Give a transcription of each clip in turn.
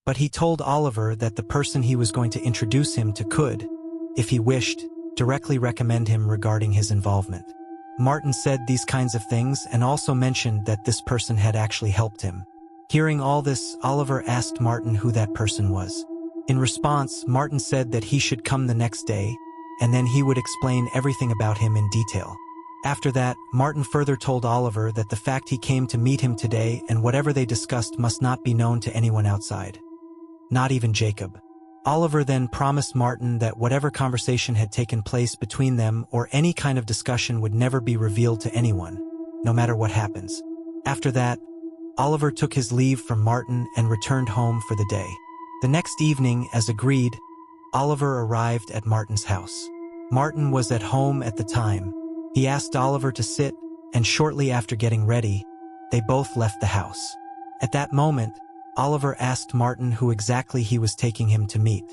but he told Oliver that the person he was going to introduce him to could, if he wished, directly recommend him regarding his involvement. Martin said these kinds of things and also mentioned that this person had actually helped him. Hearing all this, Oliver asked Martin who that person was. In response, Martin said that he should come the next day, and then he would explain everything about him in detail. After that, Martin further told Oliver that the fact he came to meet him today and whatever they discussed must not be known to anyone outside. Not even Jacob. Oliver then promised Martin that whatever conversation had taken place between them or any kind of discussion would never be revealed to anyone, no matter what happens. After that, Oliver took his leave from Martin and returned home for the day. The next evening, as agreed, Oliver arrived at Martin's house. Martin was at home at the time. He asked Oliver to sit, and shortly after getting ready, they both left the house. At that moment, Oliver asked Martin who exactly he was taking him to meet.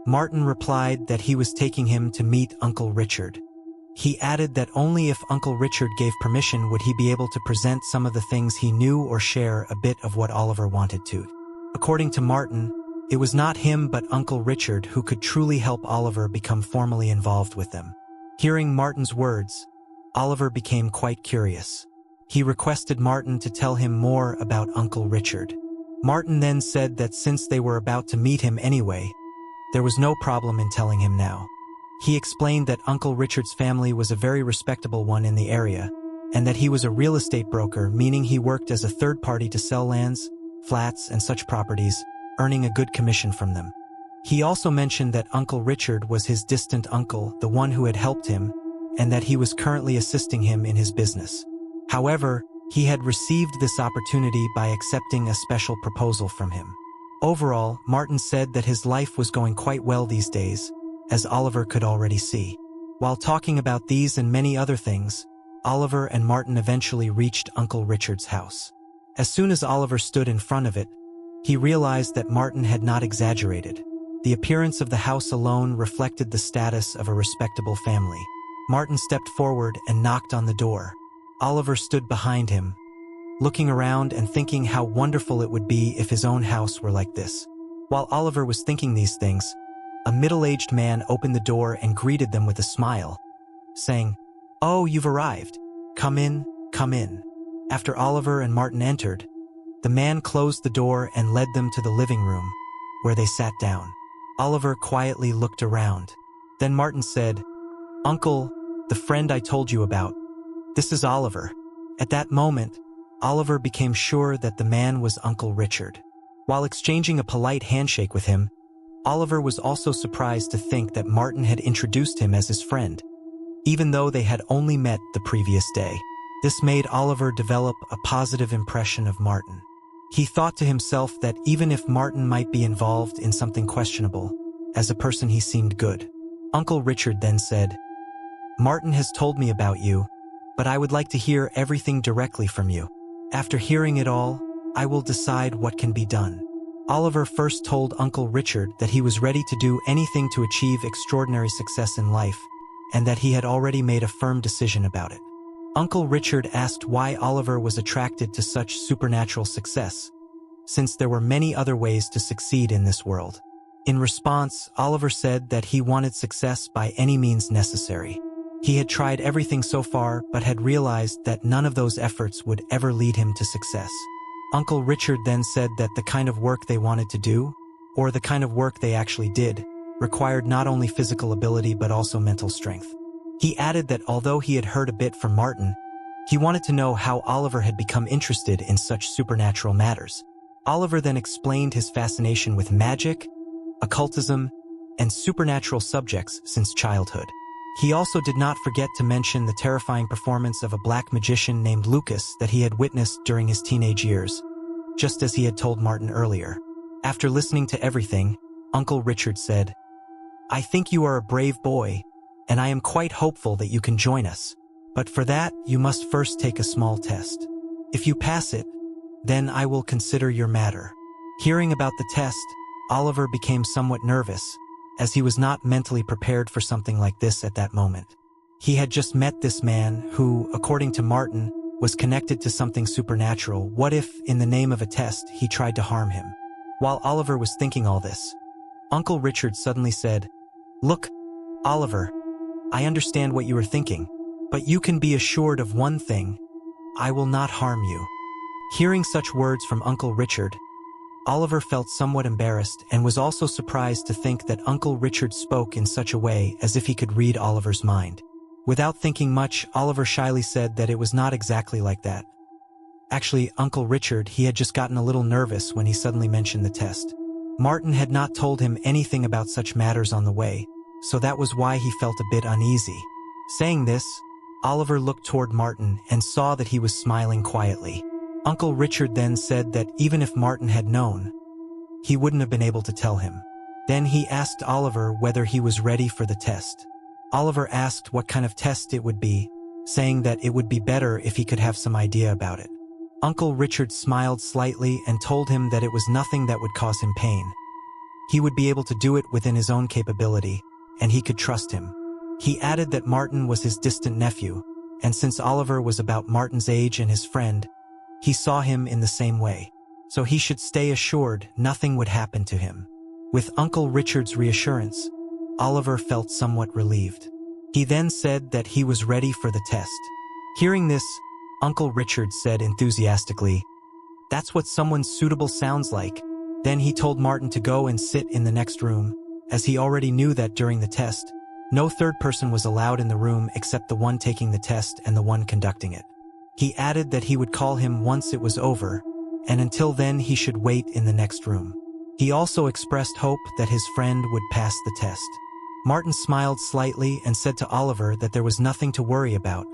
Martin replied that he was taking him to meet Uncle Richard. He added that only if Uncle Richard gave permission would he be able to present some of the things he knew or share a bit of what Oliver wanted to. According to Martin, it was not him but Uncle Richard who could truly help Oliver become formally involved with them. Hearing Martin's words, Oliver became quite curious. He requested Martin to tell him more about Uncle Richard. Martin then said that since they were about to meet him anyway, there was no problem in telling him now. He explained that Uncle Richard's family was a very respectable one in the area, and that he was a real estate broker, meaning he worked as a third party to sell lands, flats, and such properties, earning a good commission from them. He also mentioned that Uncle Richard was his distant uncle, the one who had helped him, and that he was currently assisting him in his business. However, he had received this opportunity by accepting a special proposal from him. Overall, Martin said that his life was going quite well these days, as Oliver could already see. While talking about these and many other things, Oliver and Martin eventually reached Uncle Richard's house. As soon as Oliver stood in front of it, he realized that Martin had not exaggerated. The appearance of the house alone reflected the status of a respectable family. Martin stepped forward and knocked on the door. Oliver stood behind him, looking around and thinking how wonderful it would be if his own house were like this. While Oliver was thinking these things, a middle-aged man opened the door and greeted them with a smile, saying, "Oh, you've arrived. Come in, come in." After Oliver and Martin entered, the man closed the door and led them to the living room, where they sat down. Oliver quietly looked around. Then Martin said, "Uncle, the friend I told you about. This is Oliver." At that moment, Oliver became sure that the man was Uncle Richard. While exchanging a polite handshake with him, Oliver was also surprised to think that Martin had introduced him as his friend, even though they had only met the previous day. This made Oliver develop a positive impression of Martin. He thought to himself that even if Martin might be involved in something questionable, as a person he seemed good. Uncle Richard then said, "Martin has told me about you, but I would like to hear everything directly from you. After hearing it all, I will decide what can be done." Oliver first told Uncle Richard that he was ready to do anything to achieve extraordinary success in life, and that he had already made a firm decision about it. Uncle Richard asked why Oliver was attracted to such supernatural success, since there were many other ways to succeed in this world. In response, Oliver said that he wanted success by any means necessary. He had tried everything so far but had realized that none of those efforts would ever lead him to success. Uncle Richard then said that the kind of work they wanted to do, or the kind of work they actually did, required not only physical ability but also mental strength. He added that although he had heard a bit from Martin, he wanted to know how Oliver had become interested in such supernatural matters. Oliver then explained his fascination with magic, occultism, and supernatural subjects since childhood. He also did not forget to mention the terrifying performance of a black magician named Lucas that he had witnessed during his teenage years, just as he had told Martin earlier. After listening to everything, Uncle Richard said, "I think you are a brave boy, and I am quite hopeful that you can join us. But for that, you must first take a small test. If you pass it, then I will consider your matter." Hearing about the test, Oliver became somewhat nervous, as he was not mentally prepared for something like this at that moment. He had just met this man who, according to Martin, was connected to something supernatural. What if, in the name of a test, he tried to harm him? While Oliver was thinking all this, Uncle Richard suddenly said, "Look, Oliver, I understand what you are thinking, but you can be assured of one thing: I will not harm you." Hearing such words from Uncle Richard, Oliver felt somewhat embarrassed and was also surprised to think that Uncle Richard spoke in such a way as if he could read Oliver's mind. Without thinking much, Oliver shyly said that it was not exactly like that. Actually, Uncle Richard, he had just gotten a little nervous when he suddenly mentioned the test. Martin had not told him anything about such matters on the way, so that was why he felt a bit uneasy. Saying this, Oliver looked toward Martin and saw that he was smiling quietly. Uncle Richard then said that even if Martin had known, he wouldn't have been able to tell him. Then he asked Oliver whether he was ready for the test. Oliver asked what kind of test it would be, saying that it would be better if he could have some idea about it. Uncle Richard smiled slightly and told him that it was nothing that would cause him pain. He would be able to do it within his own capability, and he could trust him. He added that Martin was his distant nephew, and since Oliver was about Martin's age and his friend, he saw him in the same way, so he should stay assured nothing would happen to him. With Uncle Richard's reassurance, Oliver felt somewhat relieved. He then said that he was ready for the test. Hearing this, Uncle Richard said enthusiastically, "That's what someone suitable sounds like." Then he told Martin to go and sit in the next room, as he already knew that during the test, no third person was allowed in the room except the one taking the test and the one conducting it. He added that he would call him once it was over, and until then he should wait in the next room. He also expressed hope that his friend would pass the test. Martin smiled slightly and said to Oliver that there was nothing to worry about.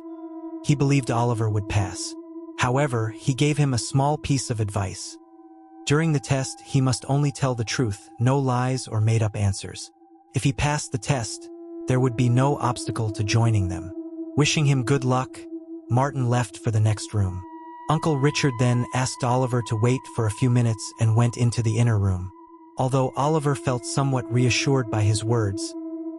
He believed Oliver would pass. However, he gave him a small piece of advice. During the test, he must only tell the truth, no lies or made-up answers. If he passed the test, there would be no obstacle to joining them. Wishing him good luck, Martin left for the next room. Uncle Richard then asked Oliver to wait for a few minutes and went into the inner room. Although Oliver felt somewhat reassured by his words,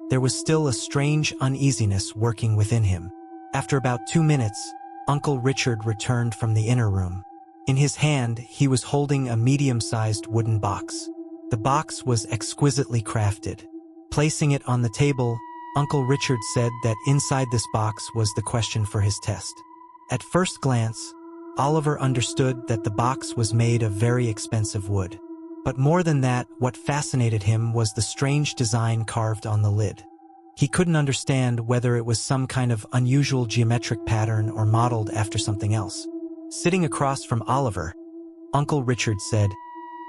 there was still a strange uneasiness working within him. After about 2 minutes, Uncle Richard returned from the inner room. In his hand, he was holding a medium-sized wooden box. The box was exquisitely crafted. Placing it on the table, Uncle Richard said that inside this box was the question for his test. At first glance, Oliver understood that the box was made of very expensive wood. But more than that, what fascinated him was the strange design carved on the lid. He couldn't understand whether it was some kind of unusual geometric pattern or modeled after something else. Sitting across from Oliver, Uncle Richard said,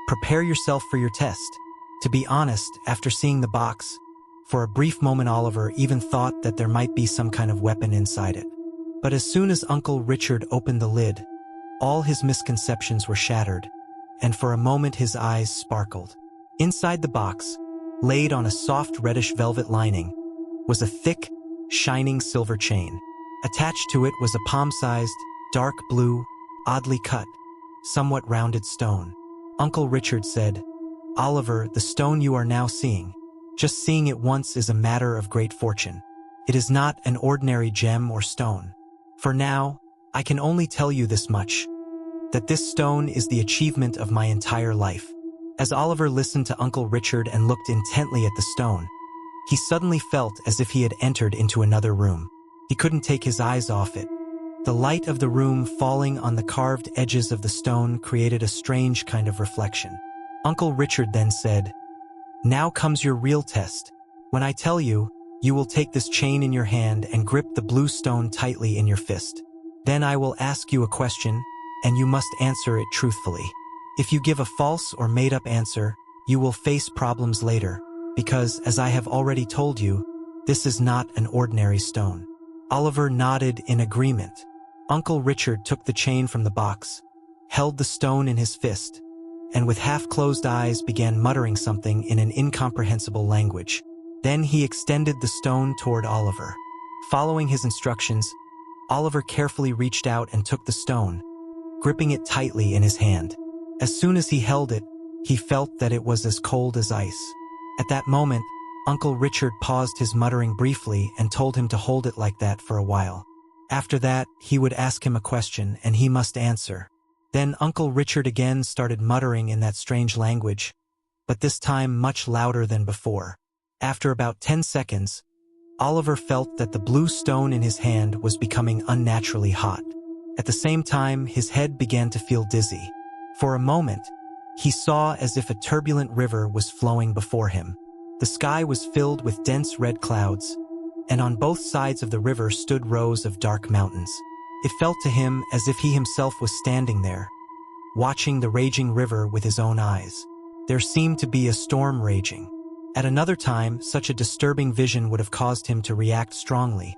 "Prepare yourself for your test." To be honest, after seeing the box, for a brief moment Oliver even thought that there might be some kind of weapon inside it. But as soon as Uncle Richard opened the lid, all his misconceptions were shattered, and for a moment his eyes sparkled. Inside the box, laid on a soft reddish velvet lining, was a thick, shining silver chain. Attached to it was a palm-sized, dark blue, oddly cut, somewhat rounded stone. Uncle Richard said, "Oliver, the stone you are now seeing, just seeing it once is a matter of great fortune. It is not an ordinary gem or stone. For now, I can only tell you this much, that this stone is the achievement of my entire life." As Oliver listened to Uncle Richard and looked intently at the stone, he suddenly felt as if he had entered into another room. He couldn't take his eyes off it. The light of the room falling on the carved edges of the stone created a strange kind of reflection. Uncle Richard then said, "Now comes your real test. When I tell you, you will take this chain in your hand and grip the blue stone tightly in your fist. Then I will ask you a question, and you must answer it truthfully. If you give a false or made-up answer, you will face problems later, because, as I have already told you, this is not an ordinary stone." Oliver nodded in agreement. Uncle Richard took the chain from the box, held the stone in his fist, and with half-closed eyes began muttering something in an incomprehensible language. Then he extended the stone toward Oliver. Following his instructions, Oliver carefully reached out and took the stone, gripping it tightly in his hand. As soon as he held it, he felt that it was as cold as ice. At that moment, Uncle Richard paused his muttering briefly and told him to hold it like that for a while. After that, he would ask him a question and he must answer. Then Uncle Richard again started muttering in that strange language, but this time much louder than before. After about 10 seconds, Oliver felt that the blue stone in his hand was becoming unnaturally hot. At the same time, his head began to feel dizzy. For a moment, he saw as if a turbulent river was flowing before him. The sky was filled with dense red clouds, and on both sides of the river stood rows of dark mountains. It felt to him as if he himself was standing there, watching the raging river with his own eyes. There seemed to be a storm raging. At another time, such a disturbing vision would have caused him to react strongly,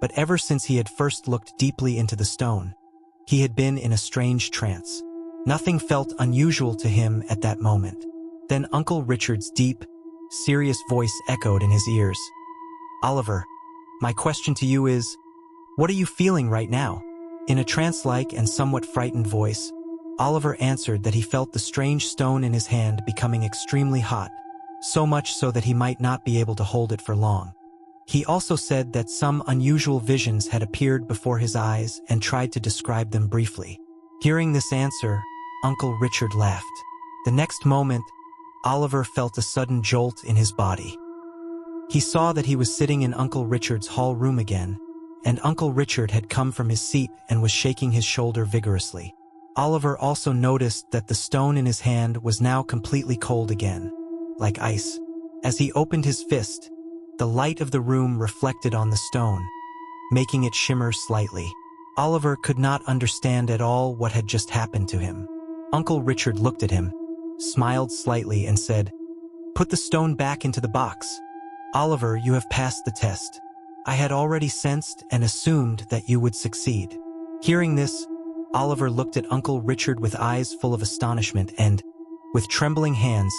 but ever since he had first looked deeply into the stone, he had been in a strange trance. Nothing felt unusual to him at that moment. Then Uncle Richard's deep, serious voice echoed in his ears. "Oliver, my question to you is, what are you feeling right now?" In a trance-like and somewhat frightened voice, Oliver answered that he felt the strange stone in his hand becoming extremely hot, so much so that he might not be able to hold it for long. He also said that some unusual visions had appeared before his eyes and tried to describe them briefly. Hearing this answer, Uncle Richard laughed. The next moment, Oliver felt a sudden jolt in his body. He saw that he was sitting in Uncle Richard's hall room again, and Uncle Richard had come from his seat and was shaking his shoulder vigorously. Oliver also noticed that the stone in his hand was now completely cold again, like ice. As he opened his fist, the light of the room reflected on the stone, making it shimmer slightly. Oliver could not understand at all what had just happened to him. Uncle Richard looked at him, smiled slightly and said, "Put the stone back into the box. Oliver, you have passed the test. I had already sensed and assumed that you would succeed." Hearing this, Oliver looked at Uncle Richard with eyes full of astonishment and, with trembling hands,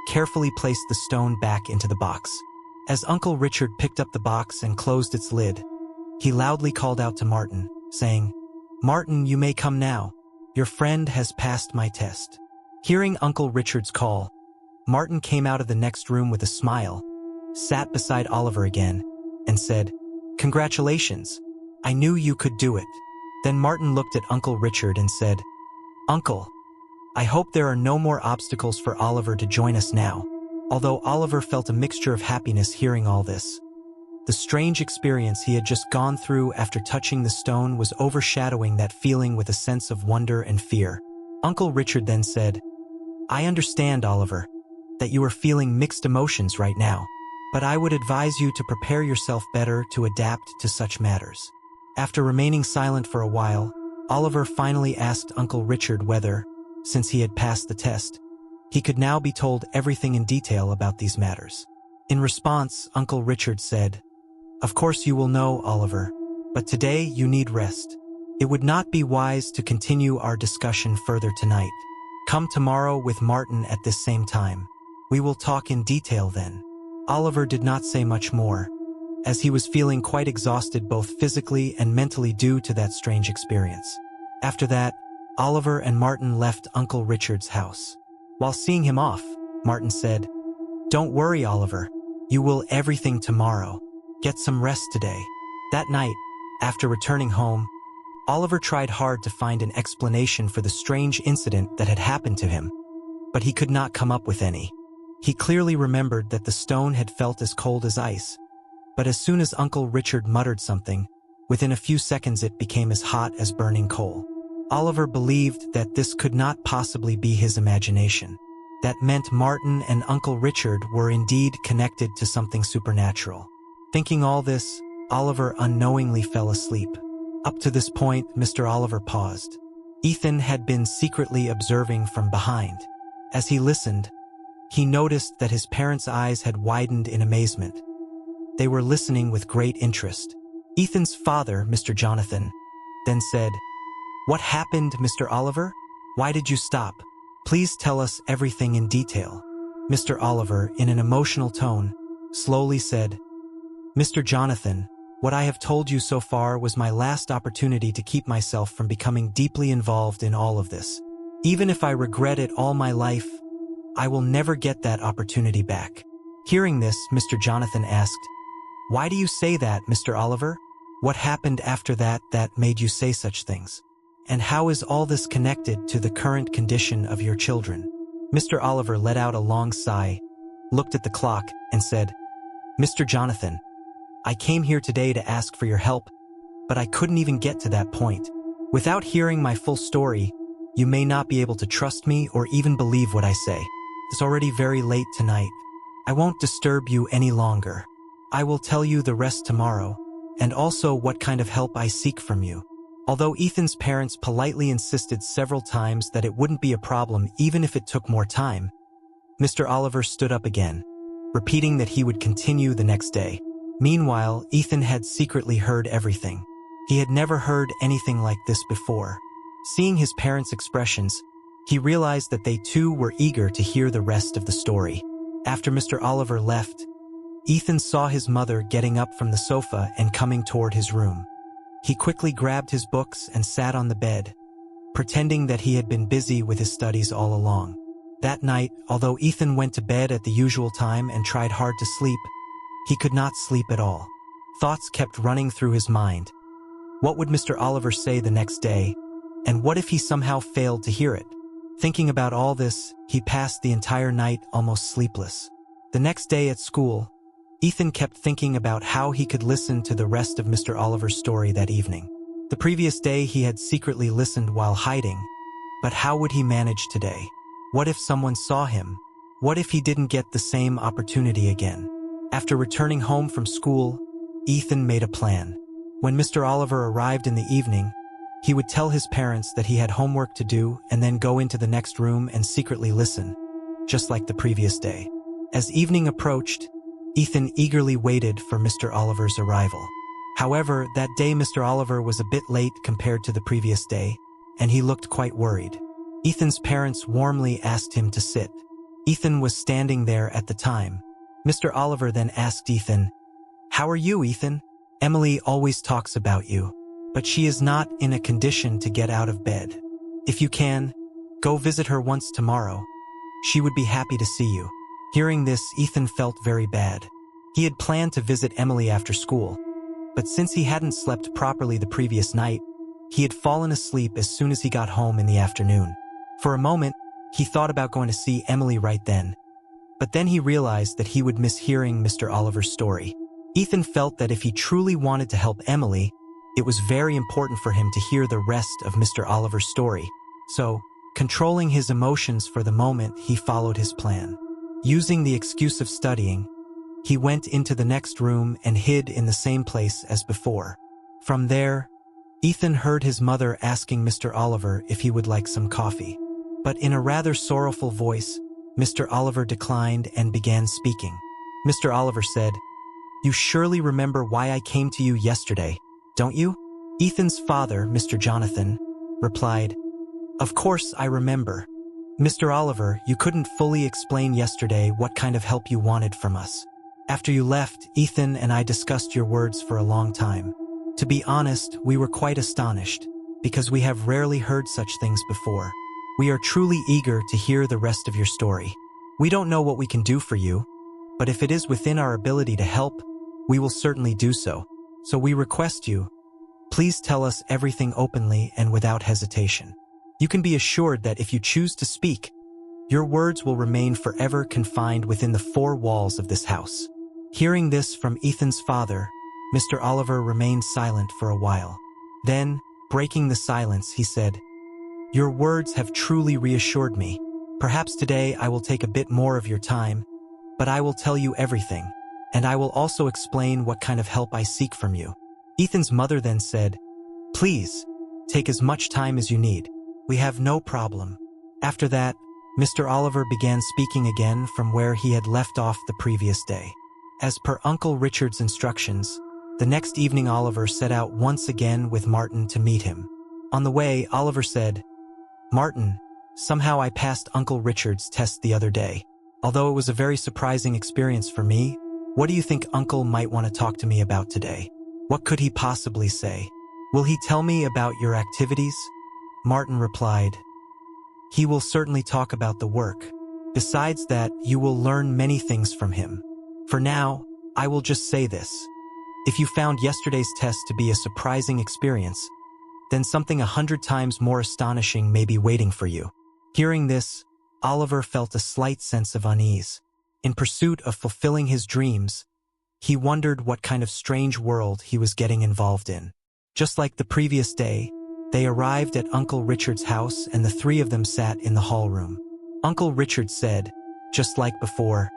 carefully placed the stone back into the box. As Uncle Richard picked up the box and closed its lid, he loudly called out to Martin, saying, "Martin, you may come now. Your friend has passed my test." Hearing Uncle Richard's call, Martin came out of the next room with a smile, sat beside Oliver again, and said, "Congratulations. I knew you could do it." Then Martin looked at Uncle Richard and said, "Uncle, I hope there are no more obstacles for Oliver to join us now." Although Oliver felt a mixture of happiness hearing all this, the strange experience he had just gone through after touching the stone was overshadowing that feeling with a sense of wonder and fear. Uncle Richard then said, "I understand, Oliver, that you are feeling mixed emotions right now, but I would advise you to prepare yourself better to adapt to such matters." After remaining silent for a while, Oliver finally asked Uncle Richard whether, since he had passed the test, he could now be told everything in detail about these matters. In response, Uncle Richard said, "Of course you will know, Oliver, but today you need rest. It would not be wise to continue our discussion further tonight. Come tomorrow with Martin at this same time. We will talk in detail then." Oliver did not say much more, as he was feeling quite exhausted both physically and mentally due to that strange experience. After that, Oliver and Martin left Uncle Richard's house. While seeing him off, Martin said, "Don't worry, Oliver. You will everything tomorrow. Get some rest today." That night, after returning home, Oliver tried hard to find an explanation for the strange incident that had happened to him, but he could not come up with any. He clearly remembered that the stone had felt as cold as ice, but as soon as Uncle Richard muttered something, within a few seconds it became as hot as burning coal. Oliver believed that this could not possibly be his imagination. That meant Martin and Uncle Richard were indeed connected to something supernatural. Thinking all this, Oliver unknowingly fell asleep. Up to this point, Mr. Oliver paused. Ethan had been secretly observing from behind. As he listened, he noticed that his parents' eyes had widened in amazement. They were listening with great interest. Ethan's father, Mr. Jonathan, then said, "What happened, Mr. Oliver? Why did you stop? Please tell us everything in detail." Mr. Oliver, in an emotional tone, slowly said, "Mr. Jonathan, what I have told you so far was my last opportunity to keep myself from becoming deeply involved in all of this. Even if I regret it all my life, I will never get that opportunity back." Hearing this, Mr. Jonathan asked, "Why do you say that, Mr. Oliver? What happened after that made you say such things?" And how is all this connected to the current condition of your children? Mr. Oliver let out a long sigh, looked at the clock, and said, Mr. Jonathan, I came here today to ask for your help, but I couldn't even get to that point. Without hearing my full story, you may not be able to trust me or even believe what I say. It's already very late tonight. I won't disturb you any longer. I will tell you the rest tomorrow, and also what kind of help I seek from you. Although Ethan's parents politely insisted several times that it wouldn't be a problem even if it took more time, Mr. Oliver stood up again, repeating that he would continue the next day. Meanwhile, Ethan had secretly heard everything. He had never heard anything like this before. Seeing his parents' expressions, he realized that they too were eager to hear the rest of the story. After Mr. Oliver left, Ethan saw his mother getting up from the sofa and coming toward his room. He quickly grabbed his books and sat on the bed, pretending that he had been busy with his studies all along. That night, although Ethan went to bed at the usual time and tried hard to sleep, he could not sleep at all. Thoughts kept running through his mind. What would Mr. Oliver say the next day, and what if he somehow failed to hear it? Thinking about all this, he passed the entire night almost sleepless. The next day at school, Ethan kept thinking about how he could listen to the rest of Mr. Oliver's story that evening. The previous day he had secretly listened while hiding, but how would he manage today? What if someone saw him? What if he didn't get the same opportunity again? After returning home from school, Ethan made a plan. When Mr. Oliver arrived in the evening, he would tell his parents that he had homework to do and then go into the next room and secretly listen, just like the previous day. As evening approached, Ethan eagerly waited for Mr. Oliver's arrival. However, that day Mr. Oliver was a bit late compared to the previous day, and he looked quite worried. Ethan's parents warmly asked him to sit. Ethan was standing there at the time. Mr. Oliver then asked Ethan, "How are you, Ethan? Emily always talks about you, but she is not in a condition to get out of bed. If you can, go visit her once tomorrow. She would be happy to see you." Hearing this, Ethan felt very bad. He had planned to visit Emily after school, but since he hadn't slept properly the previous night, he had fallen asleep as soon as he got home in the afternoon. For a moment, he thought about going to see Emily right then, but then he realized that he would miss hearing Mr. Oliver's story. Ethan felt that if he truly wanted to help Emily, it was very important for him to hear the rest of Mr. Oliver's story. So, controlling his emotions for the moment, he followed his plan. Using the excuse of studying, he went into the next room and hid in the same place as before. From there, Ethan heard his mother asking Mr. Oliver if he would like some coffee. But in a rather sorrowful voice, Mr. Oliver declined and began speaking. Mr. Oliver said, "You surely remember why I came to you yesterday, don't you?" Ethan's father, Mr. Jonathan, replied, "Of course I remember. Mr. Oliver, you couldn't fully explain yesterday what kind of help you wanted from us. After you left, Ethan and I discussed your words for a long time. To be honest, we were quite astonished, because we have rarely heard such things before. We are truly eager to hear the rest of your story. We don't know what we can do for you, but if it is within our ability to help, we will certainly do so. So we request you, please tell us everything openly and without hesitation. You can be assured that if you choose to speak, your words will remain forever confined within the four walls of this house." Hearing this from Ethan's father, Mr. Oliver remained silent for a while. Then, breaking the silence, he said, "Your words have truly reassured me. Perhaps today I will take a bit more of your time, but I will tell you everything, and I will also explain what kind of help I seek from you." Ethan's mother then said, "Please, take as much time as you need. We have no problem." After that, Mr. Oliver began speaking again from where he had left off the previous day. As per Uncle Richard's instructions, the next evening Oliver set out once again with Martin to meet him. On the way, Oliver said, "Martin, somehow I passed Uncle Richard's test the other day. Although it was a very surprising experience for me, what do you think Uncle might want to talk to me about today? What could he possibly say? Will he tell me about your activities?" Martin replied, "He will certainly talk about the work. Besides that, you will learn many things from him. For now, I will just say this. If you found yesterday's test to be a surprising experience, then something 100 times more astonishing may be waiting for you. Hearing this, Oliver felt a slight sense of unease. In pursuit of fulfilling his dreams, he wondered what kind of strange world he was getting involved in. Just like the previous day, they arrived at Uncle Richard's house and the three of them sat in the hall room. Uncle Richard said, just like before,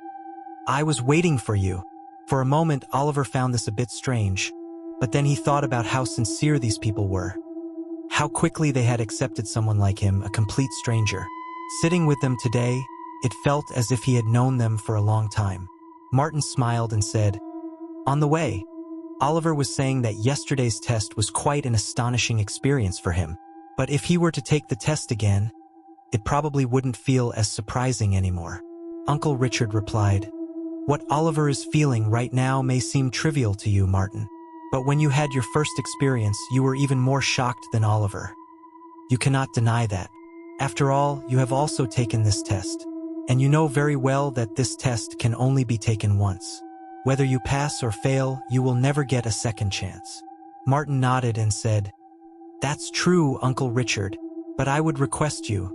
"I was waiting for you." For a moment, Oliver found this a bit strange, but then he thought about how sincere these people were. How quickly they had accepted someone like him, a complete stranger. Sitting with them today, it felt as if he had known them for a long time. Martin smiled and said, "On the way." Oliver was saying that yesterday's test was quite an astonishing experience for him, but if he were to take the test again, it probably wouldn't feel as surprising anymore. Uncle Richard replied, "What Oliver is feeling right now may seem trivial to you, Martin, but when you had your first experience, you were even more shocked than Oliver. You cannot deny that. After all, you have also taken this test, and you know very well that this test can only be taken once. Whether you pass or fail, you will never get a second chance." Martin nodded and said, "That's true, Uncle Richard, but I would request you,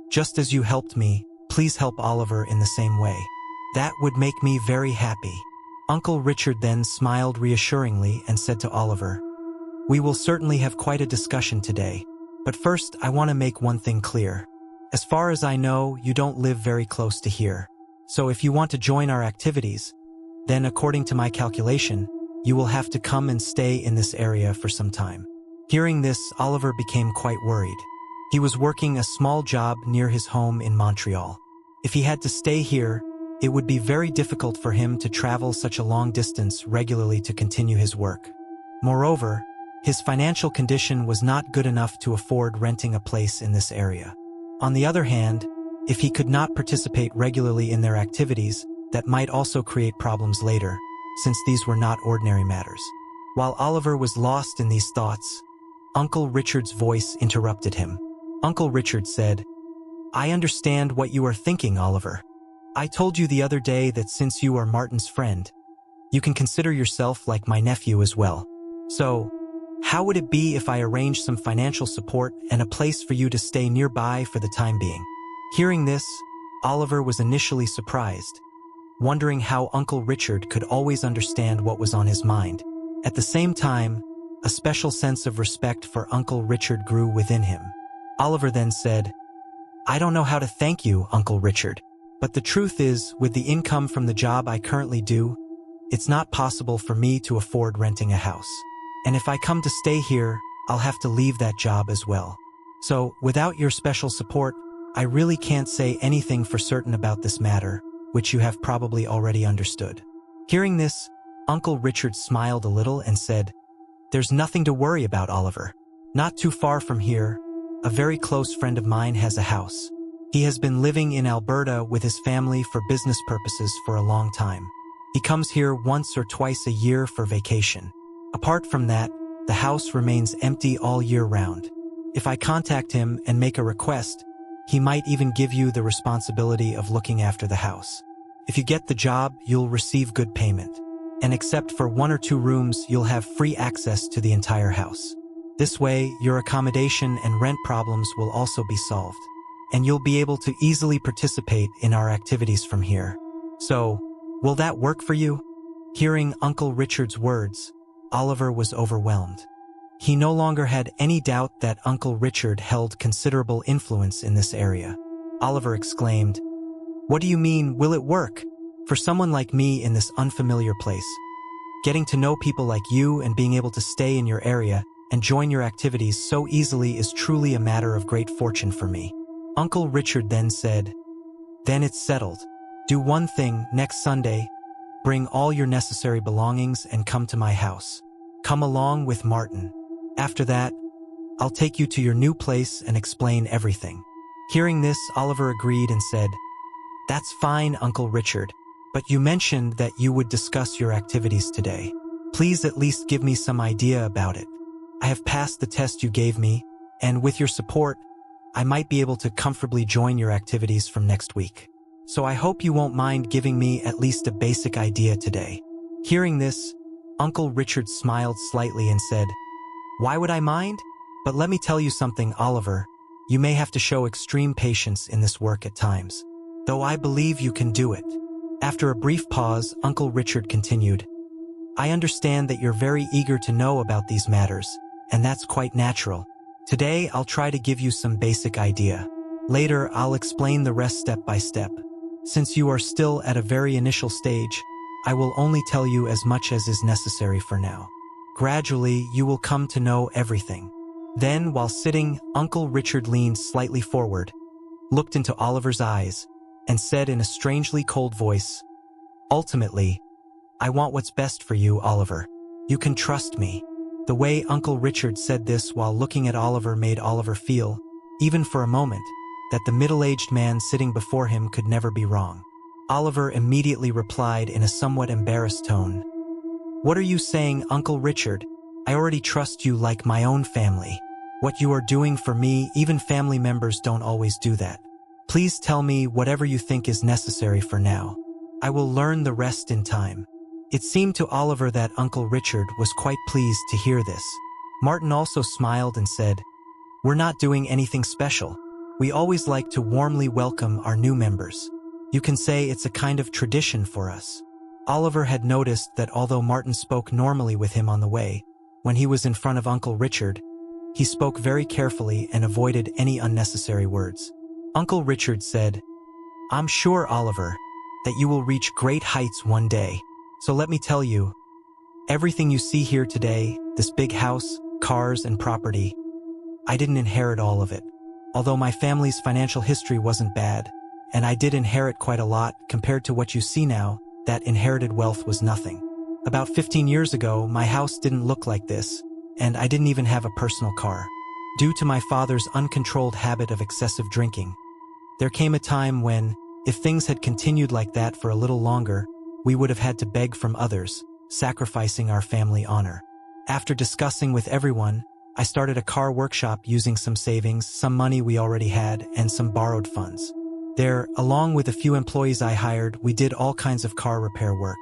just as you helped me, please help Oliver in the same way. That would make me very happy." Uncle Richard then smiled reassuringly and said to Oliver, "We will certainly have quite a discussion today, but first I want to make one thing clear. As far as I know, you don't live very close to here, so if you want to join our activities, then according to my calculation, you will have to come and stay in this area for some time." Hearing this, Oliver became quite worried. He was working a small job near his home in Montreal. If he had to stay here, it would be very difficult for him to travel such a long distance regularly to continue his work. Moreover, his financial condition was not good enough to afford renting a place in this area. On the other hand, if he could not participate regularly in their activities, that might also create problems later, since these were not ordinary matters. While Oliver was lost in these thoughts, Uncle Richard's voice interrupted him. Uncle Richard said, "I understand what you are thinking, Oliver. I told you the other day that since you are Martin's friend, you can consider yourself like my nephew as well. So, how would it be if I arranged some financial support and a place for you to stay nearby for the time being?" Hearing this, Oliver was initially surprised, wondering how Uncle Richard could always understand what was on his mind. At the same time, a special sense of respect for Uncle Richard grew within him. Oliver then said, "I don't know how to thank you, Uncle Richard, but the truth is, with the income from the job I currently do, it's not possible for me to afford renting a house. And if I come to stay here, I'll have to leave that job as well. So, without your special support, I really can't say anything for certain about this matter, which you have probably already understood." Hearing this, Uncle Richard smiled a little and said, "There's nothing to worry about, Oliver. Not too far from here, a very close friend of mine has a house. He has been living in Alberta with his family for business purposes for a long time. He comes here once or twice a year for vacation. Apart from that, the house remains empty all year round. If I contact him and make a request, he might even give you the responsibility of looking after the house. If you get the job, you'll receive good payment. And except for 1 or 2 rooms, you'll have free access to the entire house. This way, your accommodation and rent problems will also be solved, and you'll be able to easily participate in our activities from here. So, will that work for you?" Hearing Uncle Richard's words, Oliver was overwhelmed. He no longer had any doubt that Uncle Richard held considerable influence in this area. Oliver exclaimed, "What do you mean, will it work? For someone like me in this unfamiliar place, getting to know people like you and being able to stay in your area and join your activities so easily is truly a matter of great fortune for me." Uncle Richard then said, "Then it's settled. Do one thing, next Sunday, bring all your necessary belongings and come to my house. Come along with Martin. After that, I'll take you to your new place and explain everything." Hearing this, Oliver agreed and said, "That's fine, Uncle Richard, but you mentioned that you would discuss your activities today. Please at least give me some idea about it. I have passed the test you gave me, and with your support, I might be able to comfortably join your activities from next week. So I hope you won't mind giving me at least a basic idea today." Hearing this, Uncle Richard smiled slightly and said, "Why would I mind? But let me tell you something, Oliver. You may have to show extreme patience in this work at times, though I believe you can do it." After a brief pause, Uncle Richard continued, "I understand that you're very eager to know about these matters, and that's quite natural. Today, I'll try to give you some basic idea. Later, I'll explain the rest step by step. Since you are still at a very initial stage, I will only tell you as much as is necessary for now. Gradually, you will come to know everything." Then, while sitting, Uncle Richard leaned slightly forward, looked into Oliver's eyes, and said in a strangely cold voice, "Ultimately, I want what's best for you, Oliver. You can trust me." The way Uncle Richard said this while looking at Oliver made Oliver feel, even for a moment, that the middle-aged man sitting before him could never be wrong. Oliver immediately replied in a somewhat embarrassed tone, "What are you saying, Uncle Richard? I already trust you like my own family. What you are doing for me, even family members don't always do that. Please tell me whatever you think is necessary for now. I will learn the rest in time." It seemed to Oliver that Uncle Richard was quite pleased to hear this. Martin also smiled and said, "We're not doing anything special. We always like to warmly welcome our new members. You can say it's a kind of tradition for us." Oliver had noticed that although Martin spoke normally with him on the way, when he was in front of Uncle Richard, he spoke very carefully and avoided any unnecessary words. Uncle Richard said, "I'm sure, Oliver, that you will reach great heights one day. So let me tell you, everything you see here today, this big house, cars, and property, I didn't inherit all of it. Although my family's financial history wasn't bad, and I did inherit quite a lot compared to what you see now, that inherited wealth was nothing. About 15 years ago, my house didn't look like this, and I didn't even have a personal car. Due to my father's uncontrolled habit of excessive drinking, there came a time when, if things had continued like that for a little longer, we would have had to beg from others, sacrificing our family honor. After discussing with everyone, I started a car workshop using some savings, some money we already had, and some borrowed funds. There, along with a few employees I hired, we did all kinds of car repair work.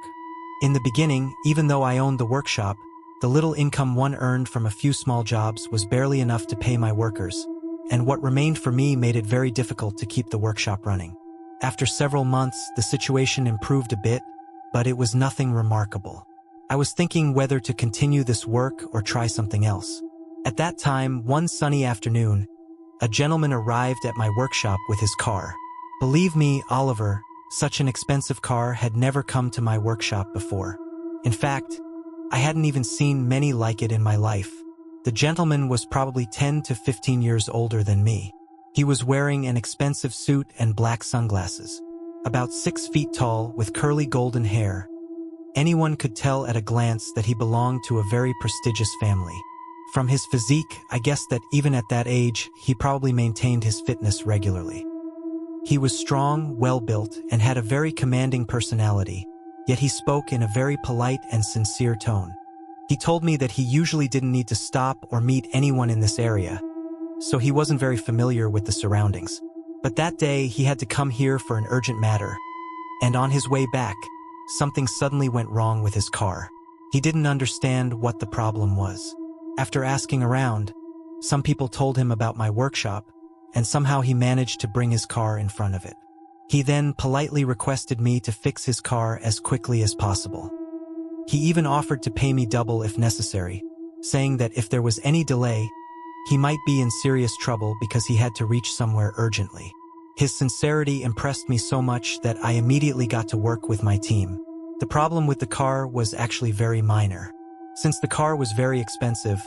In the beginning, even though I owned the workshop, the little income one earned from a few small jobs was barely enough to pay my workers, and what remained for me made it very difficult to keep the workshop running. After several months, the situation improved a bit, but it was nothing remarkable. I was thinking whether to continue this work or try something else. At that time, one sunny afternoon, a gentleman arrived at my workshop with his car. Believe me, Oliver, such an expensive car had never come to my workshop before. In fact, I hadn't even seen many like it in my life. The gentleman was probably 10 to 15 years older than me. He was wearing an expensive suit and black sunglasses. About 6 feet tall, with curly golden hair. Anyone could tell at a glance that he belonged to a very prestigious family. From his physique, I guessed that even at that age, he probably maintained his fitness regularly. He was strong, well-built, and had a very commanding personality, yet he spoke in a very polite and sincere tone. He told me that he usually didn't need to stop or meet anyone in this area, so he wasn't very familiar with the surroundings. But that day, he had to come here for an urgent matter, and on his way back, something suddenly went wrong with his car. He didn't understand what the problem was. After asking around, some people told him about my workshop, and somehow he managed to bring his car in front of it. He then politely requested me to fix his car as quickly as possible. He even offered to pay me double if necessary, saying that if there was any delay, he might be in serious trouble because he had to reach somewhere urgently. His sincerity impressed me so much that I immediately got to work with my team. The problem with the car was actually very minor. Since the car was very expensive,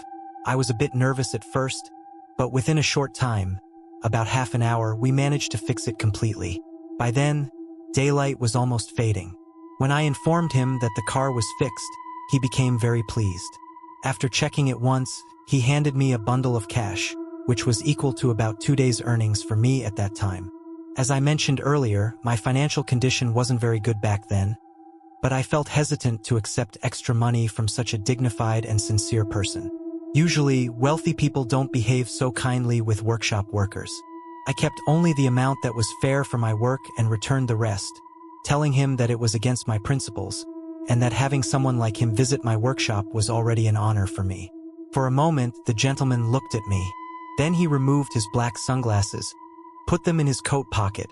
I was a bit nervous at first, but within a short time, about half an hour, we managed to fix it completely. By then, daylight was almost fading. When I informed him that the car was fixed, he became very pleased. After checking it once, he handed me a bundle of cash, which was equal to about 2 days' earnings for me at that time. As I mentioned earlier, my financial condition wasn't very good back then, but I felt hesitant to accept extra money from such a dignified and sincere person. Usually, wealthy people don't behave so kindly with workshop workers. I kept only the amount that was fair for my work and returned the rest, telling him that it was against my principles, and that having someone like him visit my workshop was already an honor for me. For a moment, the gentleman looked at me. Then he removed his black sunglasses, put them in his coat pocket,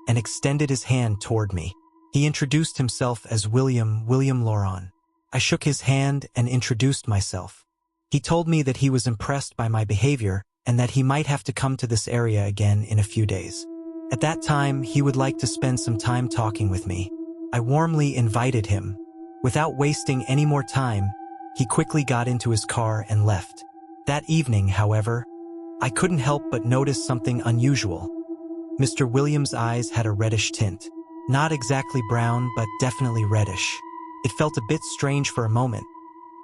and extended his hand toward me. He introduced himself as William Loron. I shook his hand and introduced myself. He told me that he was impressed by my behavior and that he might have to come to this area again in a few days. At that time, he would like to spend some time talking with me. I warmly invited him. Without wasting any more time, he quickly got into his car and left. That evening, however, I couldn't help but notice something unusual. Mr. Williams' eyes had a reddish tint. Not exactly brown, but definitely reddish. It felt a bit strange for a moment,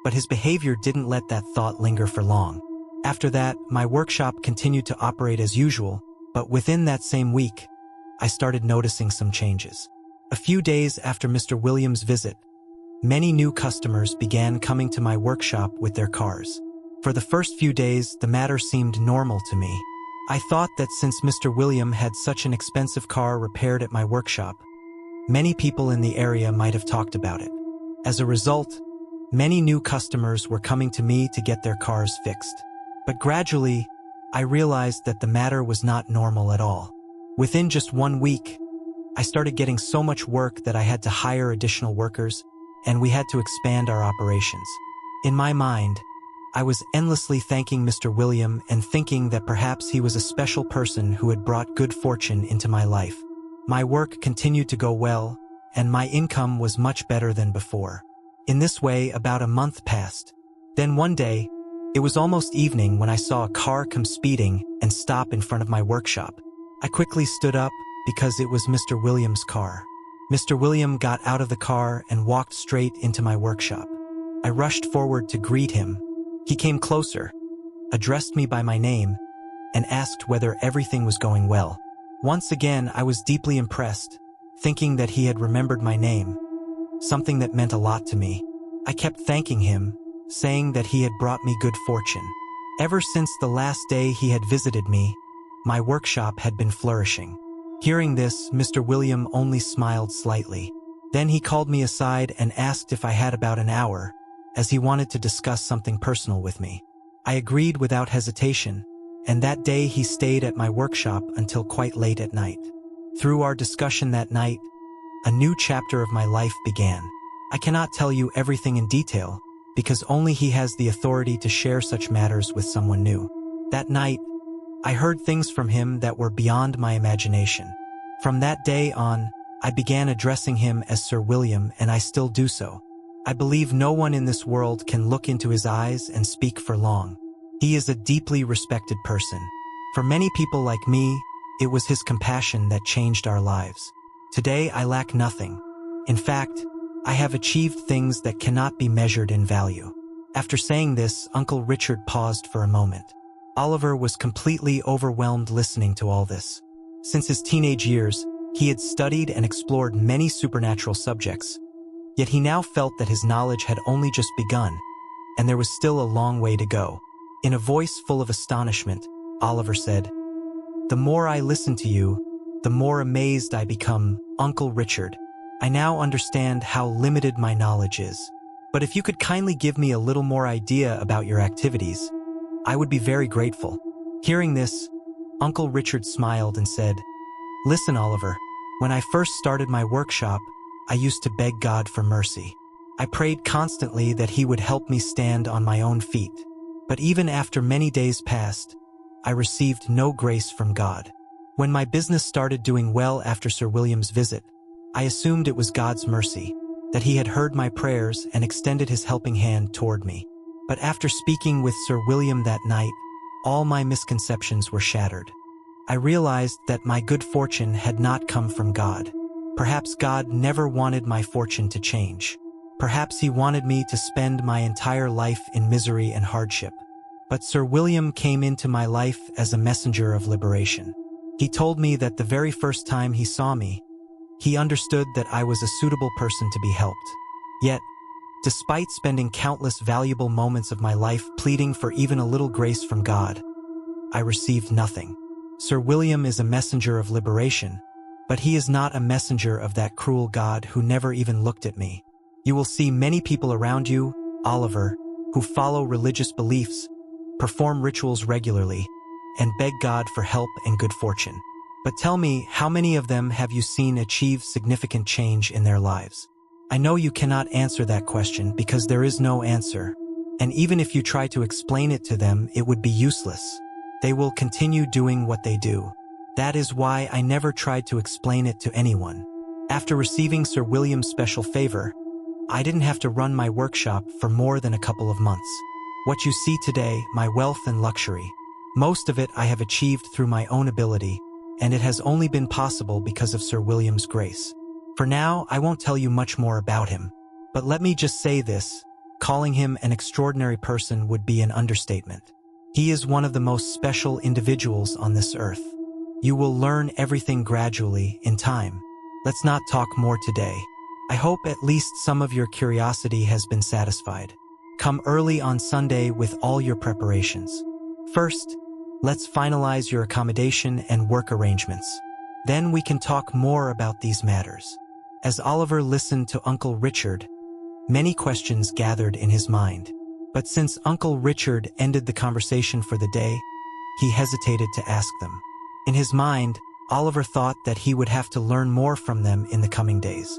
but his behavior didn't let that thought linger for long. After that, my workshop continued to operate as usual, but within that same week, I started noticing some changes. A few days after Mr. Williams' visit, many new customers began coming to my workshop with their cars. For the first few days, the matter seemed normal to me. I thought that since Mr. William had such an expensive car repaired at my workshop, many people in the area might have talked about it. As a result, many new customers were coming to me to get their cars fixed. But gradually, I realized that the matter was not normal at all. Within just 1 week, I started getting so much work that I had to hire additional workers, and we had to expand our operations. In my mind, I was endlessly thanking Mr. William and thinking that perhaps he was a special person who had brought good fortune into my life. My work continued to go well, and my income was much better than before. In this way, about a month passed. Then one day, it was almost evening when I saw a car come speeding and stop in front of my workshop. I quickly stood up because it was Mr. Williams' car. Mr. William got out of the car and walked straight into my workshop. I rushed forward to greet him. He came closer, addressed me by my name, and asked whether everything was going well. Once again, I was deeply impressed, thinking that he had remembered my name, something that meant a lot to me. I kept thanking him, saying that he had brought me good fortune. Ever since the last day he had visited me, my workshop had been flourishing. Hearing this, Mr. William only smiled slightly. Then he called me aside and asked if I had about an hour, as he wanted to discuss something personal with me. I agreed without hesitation, and that day he stayed at my workshop until quite late at night. Through our discussion that night, a new chapter of my life began. I cannot tell you everything in detail, because only he has the authority to share such matters with someone new. That night, I heard things from him that were beyond my imagination. From that day on, I began addressing him as Sir William, and I still do so. I believe no one in this world can look into his eyes and speak for long. He is a deeply respected person. For many people like me, it was his compassion that changed our lives. Today, I lack nothing. In fact, I have achieved things that cannot be measured in value. After saying this, Uncle Richard paused for a moment. Oliver was completely overwhelmed listening to all this. Since his teenage years, he had studied and explored many supernatural subjects, yet he now felt that his knowledge had only just begun, and there was still a long way to go. In a voice full of astonishment, Oliver said, "The more I listen to you, the more amazed I become, Uncle Richard. I now understand how limited my knowledge is. But if you could kindly give me a little more idea about your activities, I would be very grateful." Hearing this, Uncle Richard smiled and said, "Listen, Oliver, when I first started my workshop, I used to beg God for mercy. I prayed constantly that he would help me stand on my own feet. But even after many days passed, I received no grace from God. When my business started doing well after Sir William's visit, I assumed it was God's mercy, that he had heard my prayers and extended his helping hand toward me. But after speaking with Sir William that night, all my misconceptions were shattered. I realized that my good fortune had not come from God. Perhaps God never wanted my fortune to change. Perhaps he wanted me to spend my entire life in misery and hardship. But Sir William came into my life as a messenger of liberation. He told me that the very first time he saw me, he understood that I was a suitable person to be helped. Yet, despite spending countless valuable moments of my life pleading for even a little grace from God, I received nothing. Sir William is a messenger of liberation, but he is not a messenger of that cruel God who never even looked at me. You will see many people around you, Oliver, who follow religious beliefs, perform rituals regularly, and beg God for help and good fortune. But tell me, how many of them have you seen achieve significant change in their lives? I know you cannot answer that question because there is no answer, and even if you try to explain it to them, it would be useless. They will continue doing what they do. That is why I never tried to explain it to anyone. After receiving Sir William's special favor, I didn't have to run my workshop for more than a couple of months. What you see today, my wealth and luxury, most of it I have achieved through my own ability, and it has only been possible because of Sir William's grace. For now, I won't tell you much more about him, but let me just say this, calling him an extraordinary person would be an understatement. He is one of the most special individuals on this earth. You will learn everything gradually, in time. Let's not talk more today. I hope at least some of your curiosity has been satisfied. Come early on Sunday with all your preparations. First, let's finalize your accommodation and work arrangements. Then we can talk more about these matters. As Oliver listened to Uncle Richard, many questions gathered in his mind. But since Uncle Richard ended the conversation for the day, he hesitated to ask them. In his mind, Oliver thought that he would have to learn more from them in the coming days.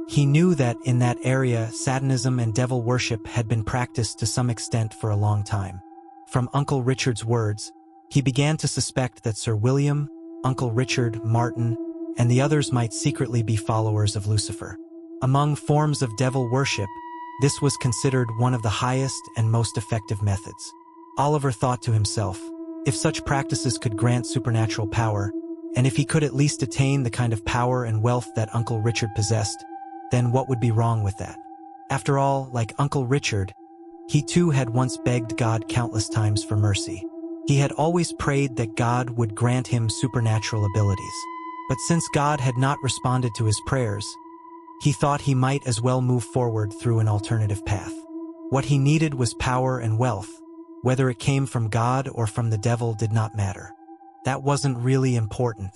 He knew that in that area, Satanism and devil worship had been practiced to some extent for a long time. From Uncle Richard's words, he began to suspect that Sir William, Uncle Richard, Martin, and the others might secretly be followers of Lucifer. Among forms of devil worship, this was considered one of the highest and most effective methods. Oliver thought to himself, if such practices could grant supernatural power, and if he could at least attain the kind of power and wealth that Uncle Richard possessed, then what would be wrong with that? After all, like Uncle Richard, he too had once begged God countless times for mercy. He had always prayed that God would grant him supernatural abilities. But since God had not responded to his prayers, he thought he might as well move forward through an alternative path. What he needed was power and wealth. Whether it came from God or from the devil did not matter. That wasn't really important.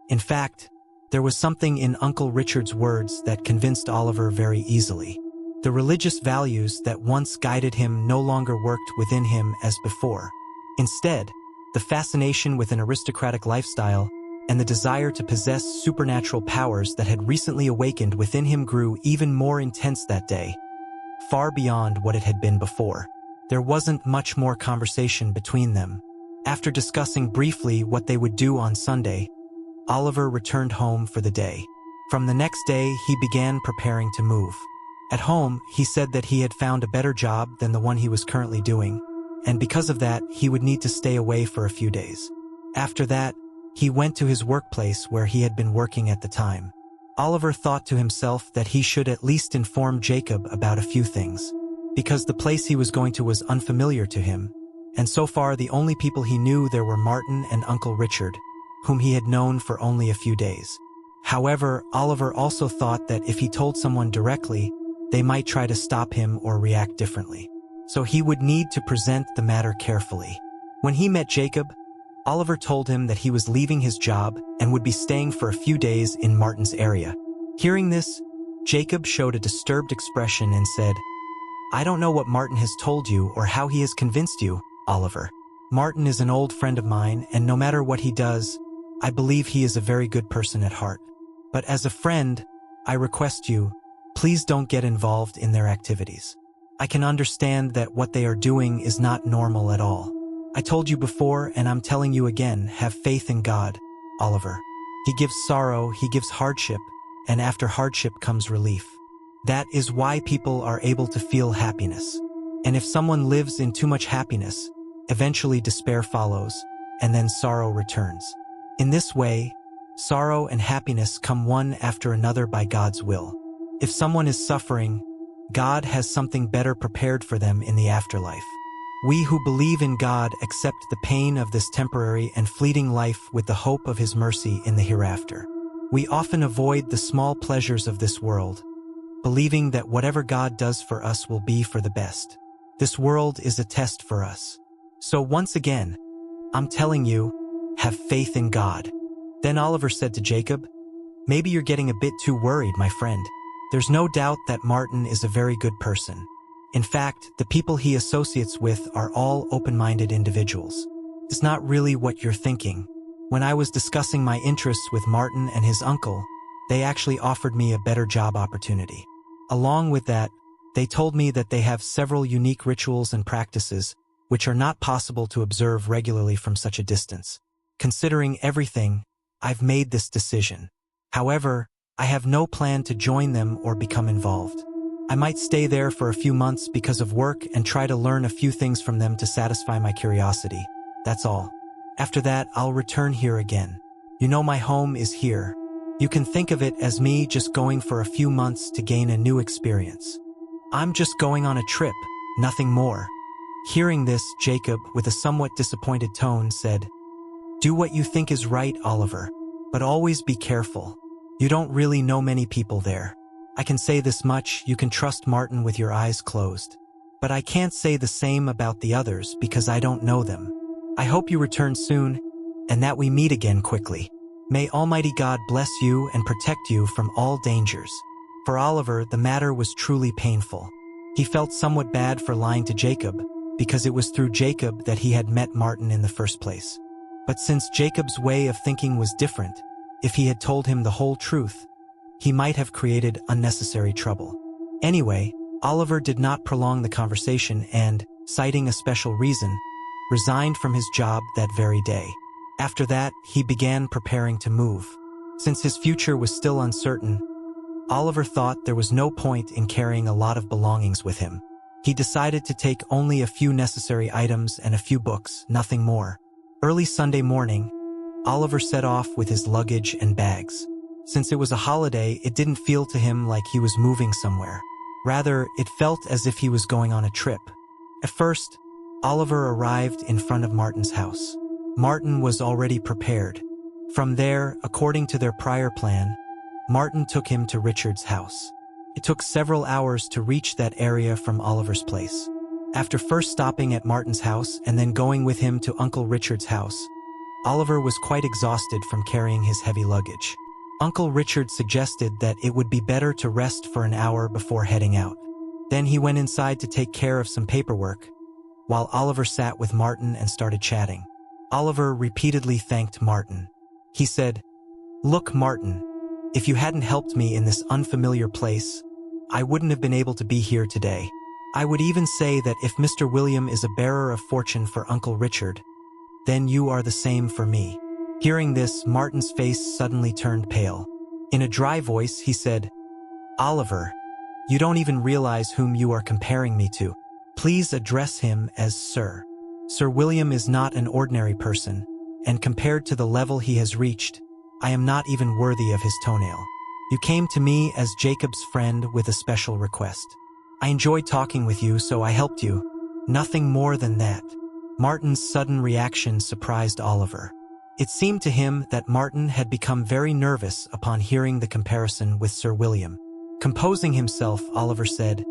In fact, there was something in Uncle Richard's words that convinced Oliver very easily. The religious values that once guided him no longer worked within him as before. Instead, the fascination with an aristocratic lifestyle and the desire to possess supernatural powers that had recently awakened within him grew even more intense that day, far beyond what it had been before. There wasn't much more conversation between them. After discussing briefly what they would do on Sunday, Oliver returned home for the day. From the next day, he began preparing to move. At home, he said that he had found a better job than the one he was currently doing, and because of that, he would need to stay away for a few days. After that, he went to his workplace where he had been working at the time. Oliver thought to himself that he should at least inform Jacob about a few things, because the place he was going to was unfamiliar to him, and so far the only people he knew there were Martin and Uncle Richard, whom he had known for only a few days. However, Oliver also thought that if he told someone directly, they might try to stop him or react differently. So he would need to present the matter carefully. When he met Jacob, Oliver told him that he was leaving his job and would be staying for a few days in Martin's area. Hearing this, Jacob showed a disturbed expression and said, "I don't know what Martin has told you or how he has convinced you, Oliver. Martin is an old friend of mine, and no matter what he does, I believe he is a very good person at heart. But as a friend, I request you, please don't get involved in their activities. I can understand that what they are doing is not normal at all. I told you before, and I'm telling you again, have faith in God, Oliver. He gives sorrow, he gives hardship, and after hardship comes relief. That is why people are able to feel happiness. And if someone lives in too much happiness, eventually despair follows, and then sorrow returns. In this way, sorrow and happiness come one after another by God's will. If someone is suffering, God has something better prepared for them in the afterlife. We who believe in God accept the pain of this temporary and fleeting life with the hope of His mercy in the hereafter. We often avoid the small pleasures of this world, believing that whatever God does for us will be for the best. This world is a test for us. So once again, I'm telling you, have faith in God." Then Oliver said to Jacob, "Maybe you're getting a bit too worried, my friend. There's no doubt that Martin is a very good person. In fact, the people he associates with are all open-minded individuals. It's not really what you're thinking. When I was discussing my interests with Martin and his uncle, they actually offered me a better job opportunity. Along with that, they told me that they have several unique rituals and practices which are not possible to observe regularly from such a distance. Considering everything, I've made this decision. However, I have no plan to join them or become involved. I might stay there for a few months because of work and try to learn a few things from them to satisfy my curiosity. That's all. After that, I'll return here again. You know, my home is here. You can think of it as me just going for a few months to gain a new experience. I'm just going on a trip, nothing more. Hearing this, Jacob, with a somewhat disappointed tone, said, "Do what you think is right, Oliver, but always be careful. You don't really know many people there. I can say this much, you can trust Martin with your eyes closed. But I can't say the same about the others because I don't know them. I hope you return soon, and that we meet again quickly. May Almighty God bless you and protect you from all dangers." For Oliver, the matter was truly painful. He felt somewhat bad for lying to Jacob, because it was through Jacob that he had met Martin in the first place. But since Jacob's way of thinking was different, if he had told him the whole truth, he might have created unnecessary trouble. Anyway, Oliver did not prolong the conversation and, citing a special reason, resigned from his job that very day. After that, he began preparing to move. Since his future was still uncertain, Oliver thought there was no point in carrying a lot of belongings with him. He decided to take only a few necessary items and a few books, nothing more. Early Sunday morning, Oliver set off with his luggage and bags. Since it was a holiday, it didn't feel to him like he was moving somewhere. Rather, it felt as if he was going on a trip. At first, Oliver arrived in front of Martin's house. Martin was already prepared. From there, according to their prior plan, Martin took him to Richard's house. It took several hours to reach that area from Oliver's place. After first stopping at Martin's house and then going with him to Uncle Richard's house, Oliver was quite exhausted from carrying his heavy luggage. Uncle Richard suggested that it would be better to rest for an hour before heading out. Then he went inside to take care of some paperwork, while Oliver sat with Martin and started chatting. Oliver repeatedly thanked Martin. He said, "Look, Martin, if you hadn't helped me in this unfamiliar place, I wouldn't have been able to be here today. I would even say that if Mr. William is a bearer of fortune for Uncle Richard, then you are the same for me." Hearing this, Martin's face suddenly turned pale. In a dry voice, he said, "Oliver, you don't even realize whom you are comparing me to. Please address him as Sir. Sir William is not an ordinary person, and compared to the level he has reached, I am not even worthy of his toenail. You came to me as Jacob's friend with a special request. I enjoyed talking with you, so I helped you. Nothing more than that." Martin's sudden reaction surprised Oliver. It seemed to him that Martin had become very nervous upon hearing the comparison with Sir William. Composing himself, Oliver said,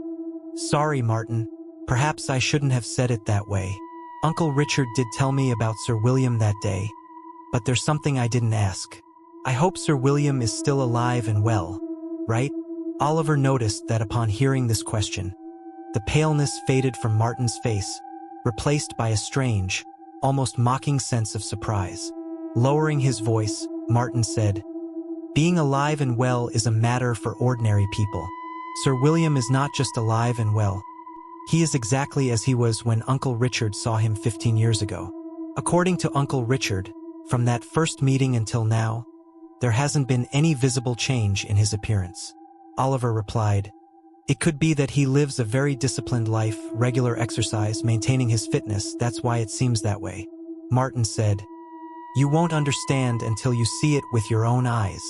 "Sorry, Martin. Perhaps I shouldn't have said it that way. Uncle Richard did tell me about Sir William that day, but there's something I didn't ask. I hope Sir William is still alive and well, right?" Oliver noticed that upon hearing this question, the paleness faded from Martin's face, replaced by a strange, almost mocking sense of surprise. Lowering his voice, Martin said, "Being alive and well is a matter for ordinary people. Sir William is not just alive and well. He is exactly as he was when Uncle Richard saw him 15 years ago. According to Uncle Richard, from that first meeting until now, there hasn't been any visible change in his appearance." Oliver replied, "It could be that he lives a very disciplined life, regular exercise, maintaining his fitness, that's why it seems that way." Martin said, "You won't understand until you see it with your own eyes.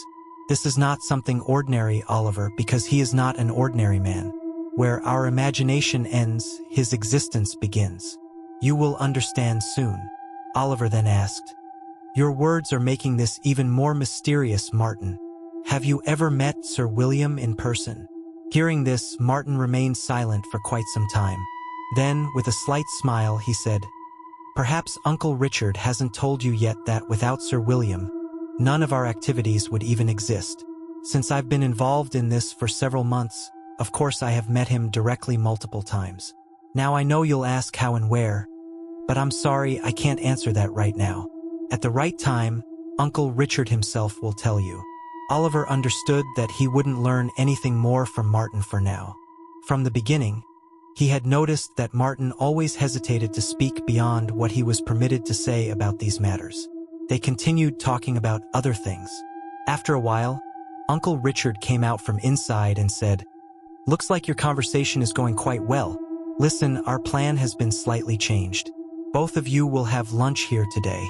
This is not something ordinary, Oliver, because he is not an ordinary man. Where our imagination ends, his existence begins. You will understand soon." Oliver then asked, "Your words are making this even more mysterious, Martin. Have you ever met Sir William in person?" Hearing this, Martin remained silent for quite some time. Then, with a slight smile, he said, "Perhaps Uncle Richard hasn't told you yet that without Sir William, none of our activities would even exist. Since I've been involved in this for several months, Of course, I have met him directly multiple times. Now I know you'll ask how and where, but I'm sorry, I can't answer that right now. At the right time, Uncle Richard himself will tell you. Oliver understood that he wouldn't learn anything more from Martin for now. From the beginning, he had noticed that Martin always hesitated to speak beyond what he was permitted to say about these matters. They continued talking about other things. After a while, Uncle Richard came out from inside and said, "Looks like your conversation is going quite well. Listen, our plan has been slightly changed. Both of you will have lunch here today.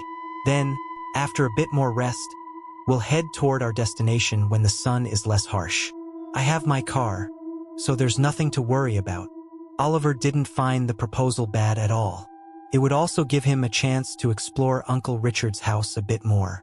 Then, after a bit more rest, we'll head toward our destination when the sun is less harsh. I have my car, so there's nothing to worry about." Oliver didn't find the proposal bad at all. It would also give him a chance to explore Uncle Richard's house a bit more.